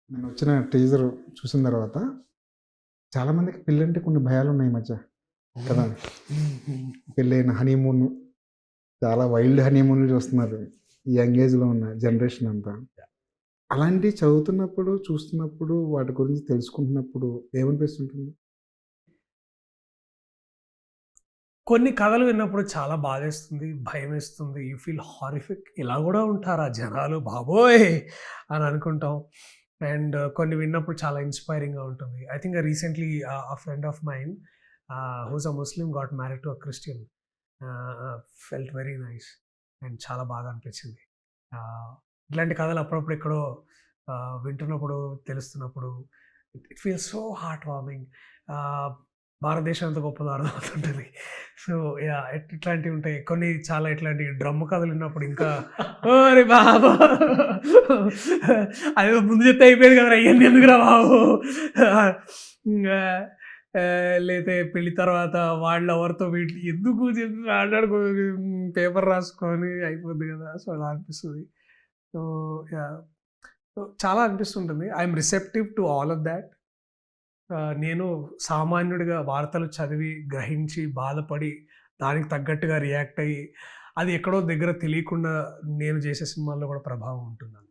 నేనొచ్చిన teaser చూసిన తర్వాత చాలామందికి పెళ్ళంటే కొన్ని భయాలున్నాయి ఈ మధ్య కదా! పెళ్ళైన హనీమూన్ చాలా వైల్డ్ హనీమూన్‌లు చూస్తున్నారు. ఈ యంగ్ ఏజ్‌లో ఉన్న జనరేషన్ అంతా. అలాంటివి చదువుతున్నప్పుడు, చూస్తున్నప్పుడు, వాటి గురించి తెలుసుకుంటున్నప్పుడు ఏమనిపిస్తుంటుంది? కొన్ని కథలు విన్నప్పుడు చాలా బాధేస్తుంది, భయమేస్తుంది. You feel horrific. ఇలా గూడా ఉంటారా జనాలు బాబోయ్! అని అనుకుంటాం. అండ్ కొన్ని విన్నప్పుడు చాలా ఇన్‌స్పైరింగ్‌గా ఉంటుంది. I think recently friend of mine who's a Muslim got married to a Christian. Felt very nice and చాలా బాగా అనిపించింది. ఇట్లాంటి కథలు అప్పుడప్పుడు ఎక్కడో వింటున్నప్పుడు, తెలుస్తున్నప్పుడు it feels so heart warming. భారతదేశం ఎంత గొప్పదో అర్థమవుతుంటది. So, yeah! ఇట్లాంటివి ఉంటాయి. కొన్ని చాలా ఇట్లాంటి డ్రమ్ కథలు విన్నప్పుడు ఇంకా ఓరి బాబు! అదేదో ముందు చెప్తే అయిపోయేది కదరా! ఇయన్నీ ఎందుకురా బాబు! ఇంగా లేతే పెళ్లి తర్వాత వాళ్ళ ఎవరితో వీళ్ళు ఎందుకు చెప్పి మాట్లాడుకో పేపర్ రాసుకొని అయిపోద్ది కదా! సో, అలా అనిపిస్తది. So, yeah! సో, చాలా అనిపిస్తుంటుంది. I'm receptive to all of thought. నేను సామాన్యుడిగా వార్తలు చదివి, గ్రహించి, బాధపడి, దానికి తగ్గట్టుగా రియాక్ట్ అయ్యి, అది ఎక్కడో దగ్గర తెలియకుండా నేను చేసే సినిమాల్లో కూడా ప్రభావం ఉంటుందండి.